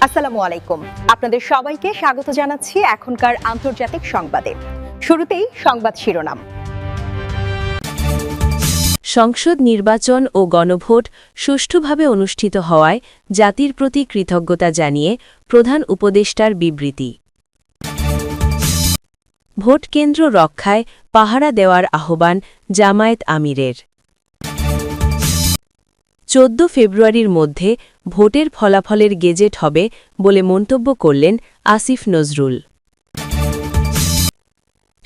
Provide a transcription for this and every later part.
আসসালামু আলাইকুম। আপনাদের সবাইকে স্বাগত জানাচ্ছি এখনকার আন্তর্জাতিক সংবাদে। শুরুতেই সংবাদ শিরোনাম। সংসদ নির্বাচন ও গণভোট সুষ্ঠুভাবে অনুষ্ঠিত হওয়ায় জাতির প্রতি কৃতজ্ঞতা জানিয়ে প্রধান উপদেষ্টার বিবৃতি। ভোটকেন্দ্র রক্ষায় পাহারা দেওয়ার আহ্বান জামায়াত আমিরের। 14 ফেব্রুয়ারির মধ্যে ভোটের ফলাফলের গেজেট হবে বলে মন্তব্য করলেন আসিফ নজরুল।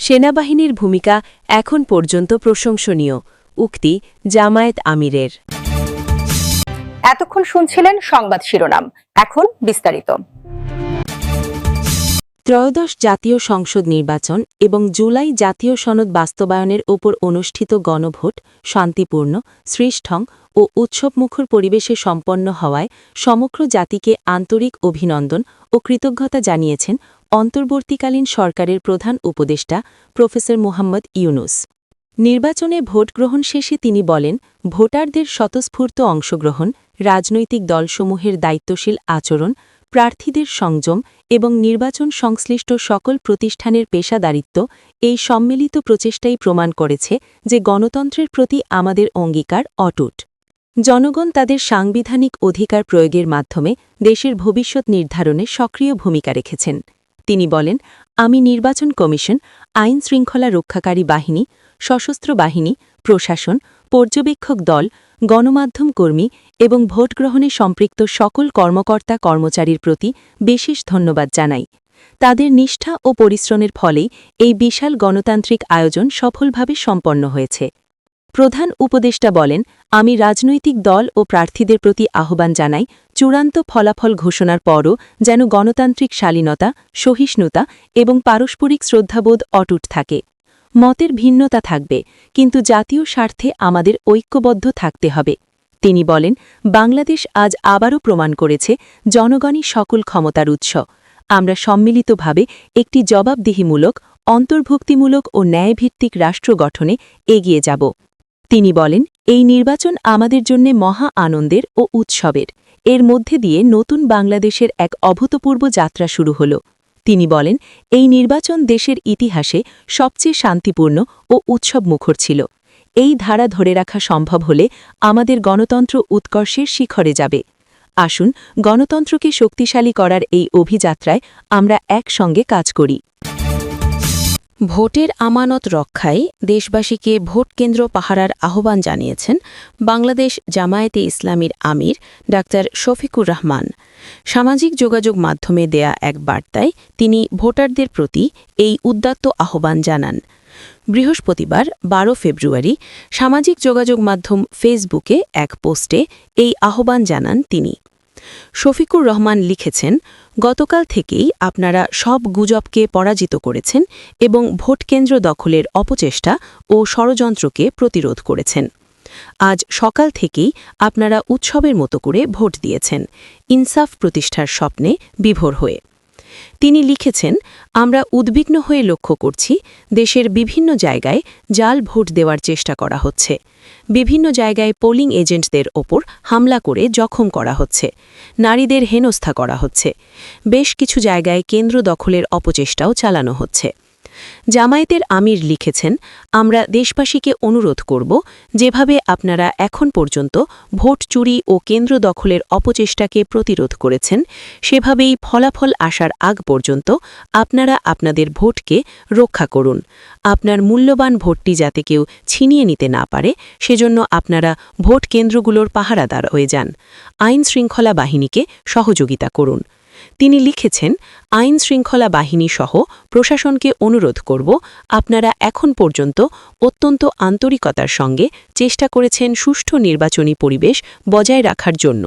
সেনাবাহিনীর ভূমিকা এখন পর্যন্ত প্রশংসনীয়, উক্তি জামায়াত আমিরের। এতক্ষণ শুনছিলেন সংবাদ শিরোনাম, এখন বিস্তারিত। ত্রয়োদশ জাতীয় সংসদ নির্বাচন এবং জুলাই জাতীয় সনদ বাস্তবায়নের ওপর অনুষ্ঠিত গণভোট শান্তিপূর্ণ, শ্রেষ্ঠং ও উৎসবমুখর পরিবেশে সম্পন্ন হওয়ায় সমগ্র জাতিকে আন্তরিক অভিনন্দন ও কৃতজ্ঞতা জানিয়েছেন অন্তর্বর্তীকালীন সরকারের প্রধান উপদেষ্টা প্রফেসর মোহাম্মদ ইউনুস। নির্বাচনে ভোটগ্রহণ শেষে তিনি বলেন, ভোটারদের স্বতঃস্ফূর্ত অংশগ্রহণ, রাজনৈতিক দলসমূহের দায়িত্বশীল আচরণ, প্রার্থীদের সংযম এবং নির্বাচন সংশ্লিষ্ট সকল প্রতিষ্ঠানের পেশাদারিত্ব এই সম্মিলিত প্রচেষ্টাই প্রমাণ করেছে যে গণতন্ত্রের প্রতি আমাদের অঙ্গীকার অটুট। জনগণ তাদের সাংবিধানিক অধিকার প্রয়োগের মাধ্যমে দেশের ভবিষ্যৎ নির্ধারণে সক্রিয় ভূমিকা রেখেছেন। তিনি বলেন, আমি নির্বাচন কমিশন, আইন শৃঙ্খলা রক্ষাকারী বাহিনী, সশস্ত্র বাহিনী, প্রশাসন, পর্যবেক্ষক দল, গণমাধ্যম কর্মী এবং ভোটগ্রহণে সম্পৃক্ত সকল কর্মকর্তা কর্মচারীর প্রতি বিশেষ ধন্যবাদ জানাই। তাদের নিষ্ঠা ও পরিশ্রমের ফলেই এই বিশাল গণতান্ত্রিক আয়োজন সফলভাবে সম্পন্ন হয়েছে। প্রধান উপদেষ্টা বলেন, আমি রাজনৈতিক দল ও প্রার্থীদের প্রতি আহ্বান জানাই, চূড়ান্ত ফলাফল ঘোষণার পরও যেন গণতান্ত্রিক শালীনতা, সহিষ্ণুতা এবং পারস্পরিক শ্রদ্ধাবোধ অটুট থাকে। মতের ভিন্নতা থাকবে, কিন্তু জাতীয় স্বার্থে আমাদের ঐক্যবদ্ধ থাকতে হবে। তিনি বলেন, বাংলাদেশ আজ আবারও প্রমাণ করেছে জনগণই সকল ক্ষমতার উৎস। আমরা সম্মিলিতভাবে একটি জবাবদিহিমূলক, অন্তর্ভুক্তিমূলক ও ন্যায়ভিত্তিক রাষ্ট্র গঠনে এগিয়ে যাব। তিনি বলেন, এই নির্বাচন আমাদের জন্য মহা আনন্দের ও উৎসবের। এর মধ্যে দিয়ে নতুন বাংলাদেশের এক অভূতপূর্ব যাত্রা শুরু হল। তিনি বলেন, এই নির্বাচন দেশের ইতিহাসে সবচেয়ে শান্তিপূর্ণ ও উৎসবমুখর ছিল। এই ধারা ধরে রাখা সম্ভব হলে আমাদের গণতন্ত্র উৎকর্ষের শিখরে যাবে। আসুন গণতন্ত্রকে শক্তিশালী করার এই অভিযাত্রায় আমরা একসঙ্গে কাজ করি। ভোটের আমানত রক্ষায় দেশবাসীকে ভোটকেন্দ্র পাহারার আহ্বান জানিয়েছেন বাংলাদেশ জামায়াতে ইসলামীর আমির ডা. শফিকুর রহমান। সামাজিক যোগাযোগ মাধ্যমে দেয়া এক বার্তায় তিনি ভোটারদের প্রতি এই উদাত্ত আহ্বান জানান। বৃহস্পতিবার 12 ফেব্রুয়ারি সামাজিক যোগাযোগ মাধ্যম ফেসবুকে এক পোস্টে এই আহ্বান জানান তিনি। শফিকুর রহমান লিখেছেন, গতকাল থেকেই আপনারা সব গুজবকে পরাজিত করেছেন এবং ভোটকেন্দ্র দখলের অপচেষ্টা ও ষড়যন্ত্রকে প্রতিরোধ করেছেন। আজ সকাল থেকেই আপনারা উৎসবের মতো করে ভোট দিয়েছেন, ইনসাফ প্রতিষ্ঠার স্বপ্নে বিভোর হয়ে। তিনি লিখেছেন, আমরা উদ্বিগ্ন হয়ে লক্ষ্য করছি দেশের বিভিন্ন জায়গায় জাল ভোট দেওয়ার চেষ্টা করা হচ্ছে। বিভিন্ন জায়গায় পোলিং এজেন্টদের ওপর হামলা করে জখম করা হচ্ছে, নারীদের হেনস্থা করা হচ্ছে। বেশ কিছু জায়গায় কেন্দ্র দখলের অপচেষ্টাও চালানো হচ্ছে। জামায়াতের আমির লিখেছেন, আমরা দেশবাসীকে অনুরোধ করব, যেভাবে আপনারা এখন পর্যন্ত ভোট চুরি ও কেন্দ্র দখলের অপচেষ্টাকে প্রতিরোধ করেছেন, সেভাবেই ফলাফল আসার আগ পর্যন্ত আপনারা আপনাদের ভোটকে রক্ষা করুন। আপনার মূল্যবান ভোটটি যাতে কেউ ছিনিয়ে নিতে না পারে, সেজন্য আপনারা ভোট কেন্দ্রগুলোর পাহারাদার হয়ে যান। আইন শৃঙ্খলা বাহিনীকে সহযোগিতা করুন। তিনি লিখেছেন, আইন শৃঙ্খলা বাহিনী সহ প্রশাসনকে অনুরোধ করব, আপনারা এখন পর্যন্ত অত্যন্ত আন্তরিকতার সঙ্গে চেষ্টা করেছেন সুষ্ঠু নির্বাচনী পরিবেশ বজায় রাখার জন্য,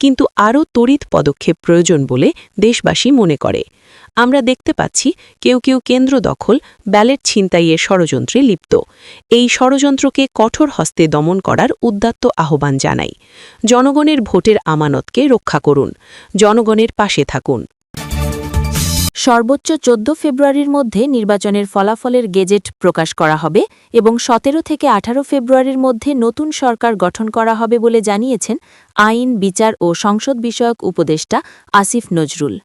কিন্তু আরও তড়িৎ পদক্ষেপ প্রয়োজন বলে দেশবাসী মনে করে। আমরা দেখতে পাচ্ছি কেউ কেউ কেন্দ্র দখল, ব্যালট ছিনতাইয়ের ষড়যন্ত্রে লিপ্ত। এই ষড়যন্ত্রকে কঠোর হস্তে দমন করার উদাত্ত আহ্বান জানাই। জনগণের ভোটের আমানতকে রক্ষা করুন, জনগণের পাশে থাকুন। সর্বোচ্চ ১৪ ফেব্রুয়ারির মধ্যে নির্বাচনের ফলাফলের গেজেট প্রকাশ করা হবে এবং ১৭ থেকে ১৮ ফেব্রুয়ারির মধ্যে নতুন সরকার গঠন করা হবে বলে জানিয়েছেন আইন, বিচার ও সংসদ বিষয়ক উপদেষ্টা আসিফ নজরুল।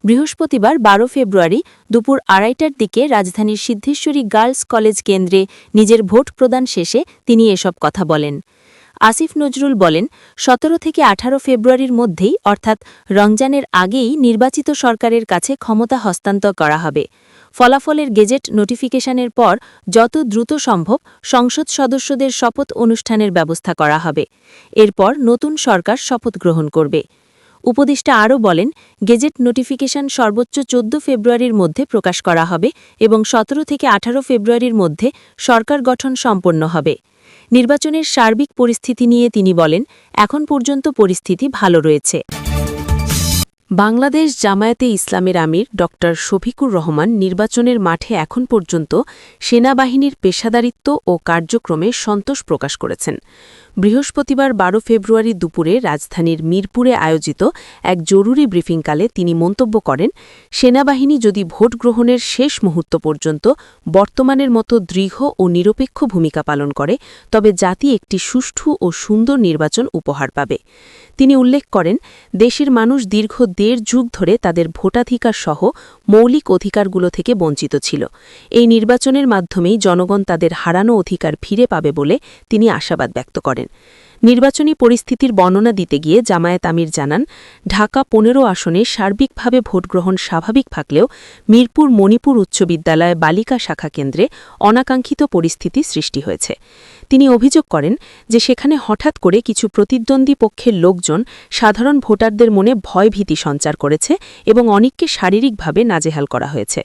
বৃহস্পতিবার ১২ ফেব্রুয়ারি দুপুর ২:৩০টার দিকে রাজধানীর সিদ্ধেশ্বরী গার্লস কলেজ কেন্দ্রে নিজের ভোট প্রদান শেষে তিনি এসব কথা বলেন। আসিফ নজরুল বলেন, ১৭ থেকে ১৮ ফেব্রুয়ারির মধ্যেই অর্থাৎ রমজানের আগেই নির্বাচিত সরকারের কাছে ক্ষমতা হস্তান্তর করা হবে। ফলাফলের গেজেট নোটিফিকেশনের পর যত দ্রুত সম্ভব সংসদ সদস্যদের শপথ অনুষ্ঠানের ব্যবস্থা করা হবে। এরপর নতুন সরকার শপথ গ্রহণ করবে। উপদেষ্টা আরও বলেন, গেজেট নোটিফিকেশন সর্বোচ্চ ১৪ ফেব্রুয়ারির মধ্যে প্রকাশ করা হবে এবং ১৭ থেকে ১৮ ফেব্রুয়ারির মধ্যে সরকার গঠন সম্পন্ন হবে। নির্বাচনের সার্বিক পরিস্থিতি নিয়ে তিনি বলেন, এখন পর্যন্ত পরিস্থিতি ভালো রয়েছে। বাংলাদেশ জামায়াতে ইসলামের আমির ড. শফিকুর রহমান নির্বাচনের মাঠে এখন পর্যন্ত সেনাবাহিনীর পেশাদারিত্ব ও কার্যক্রমে সন্তোষ প্রকাশ করেছেন। বৃহস্পতিবার ১২ ফেব্রুয়ারি দুপুরে রাজধানীর মিরপুরে আয়োজিত এক জরুরি ব্রিফিংকালে তিনি মন্তব্য করেন, সেনাবাহিনী যদি ভোট গ্রহণের শেষ মুহূর্ত পর্যন্ত বর্তমানের মতো দৃঢ় ও নিরপেক্ষ ভূমিকা পালন করে তবে জাতি একটি সুষ্ঠু ও সুন্দর নির্বাচন উপহার পাবে। তিনি উল্লেখ করেন, দেশের মানুষ দীর্ঘ ১.৫ যুগ ধরে তাদের ভোটাধিকার সহ মৌলিক অধিকারগুলো থেকে বঞ্চিত ছিল। এই নির্বাচনের মাধ্যমেই জনগণ তাদের হারানো অধিকার ফিরে পাবে বলে তিনি আশাবাদ ব্যক্ত করেন। নির্বাচনী পরিস্থিতির বর্ণনা দিতে গিয়ে জামায়াত আমির জানান, ঢাকা ১৫ আসনে সার্বিকভাবে ভোটগ্রহণ স্বাভাবিক থাকলেও মিরপুর মণিপুর উচ্চ বিদ্যালয় বালিকা শাখা কেন্দ্রে অনাকাঙ্ক্ষিত পরিস্থিতি সৃষ্টি হয়েছে। তিনি অভিযোগ করেন যে সেখানে হঠাৎ করে কিছু প্রতিদ্বন্দ্বী পক্ষের লোকজন সাধারণ ভোটারদের মনে ভয়ভীতি সঞ্চার করেছে এবং অনেককে শারীরিকভাবে নাজেহাল করা হয়েছে।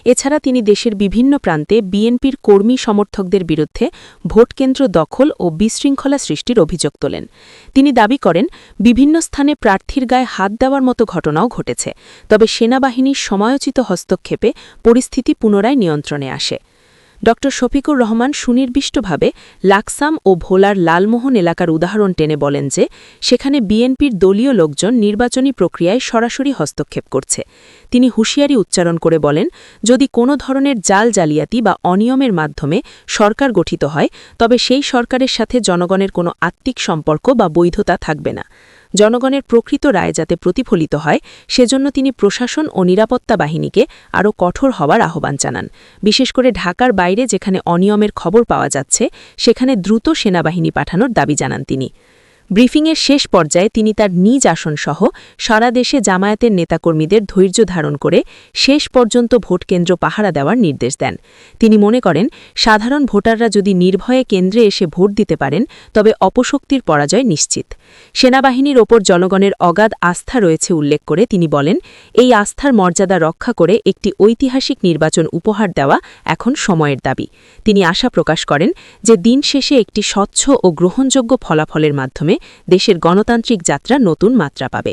এছাড়া তিনি দেশের বিভিন্ন প্রান্তে বিএনপির কর্মী সমর্থকদের বিরুদ্ধে ভোটকেন্দ্র দখল ও বিশৃঙ্খলা সৃষ্টির অভিযোগ তোলেন। তিনি দাবি করেন, বিভিন্ন স্থানে প্রার্থীর গায়ে হাত দেওয়ার মতো ঘটনাও ঘটেছে, তবে সেনাবাহিনীর সময়োচিত হস্তক্ষেপে পরিস্থিতি পুনরায় নিয়ন্ত্রণে আসে। ড. শফিকুর রহমান সুনির্দিষ্টভাবে লাকসাম ও ভোলার লালমোহন এলাকার উদাহরণ টেনে বলেন যে সেখানে বিএনপির দলীয় লোকজন নির্বাচনী প্রক্রিয়ায় সরাসরি হস্তক্ষেপ করছে। তিনি হুঁশিয়ারি উচ্চারণ করে বলেন, যদি কোনো ধরনের জালিয়াতি বা অনিয়মের মাধ্যমে সরকার গঠিত হয় তবে সেই সরকারের সাথে জনগণের কোনো আত্মিক সম্পর্ক বা বৈধতা থাকবে না। জনগণের প্রকৃত রায় যাতে প্রতিফলিত হয় সেজন্য তিনি প্রশাসন ও নিরাপত্তা বাহিনীকে আরও কঠোর হওয়ার আহ্বান জানান। বিশেষ করে ঢাকার বাইরে যেখানে অনিয়মের খবর পাওয়া যাচ্ছে সেখানে দ্রুত সেনাবাহিনী পাঠানোর দাবি জানান তিনি। ব্রিফিংয়ের শেষ পর্যায়ে তিনি তার নিজ আসনসহ সারা দেশে জামায়াতের নেতাকর্মীদের ধৈর্য ধারণ করে শেষ পর্যন্ত ভোটকেন্দ্র পাহারা দেওয়ার নির্দেশ দেন। তিনি মনে করেন, সাধারণ ভোটাররা যদি নির্ভয়ে কেন্দ্রে এসে ভোট দিতে পারেন তবে অপশক্তির পরাজয় নিশ্চিত। সেনাবাহিনীর ওপর জনগণের অগাধ আস্থা রয়েছে উল্লেখ করে তিনি বলেন, এই আস্থার মর্যাদা রক্ষা করে একটি ঐতিহাসিক নির্বাচন উপহার দেওয়া এখন সময়ের দাবি। তিনি আশা প্রকাশ করেন যে দিন শেষে একটি স্বচ্ছ ও গ্রহণযোগ্য ফলাফলের মাধ্যমে দেশের গণতান্ত্রিক যাত্রা নতুন মাত্রা পাবে।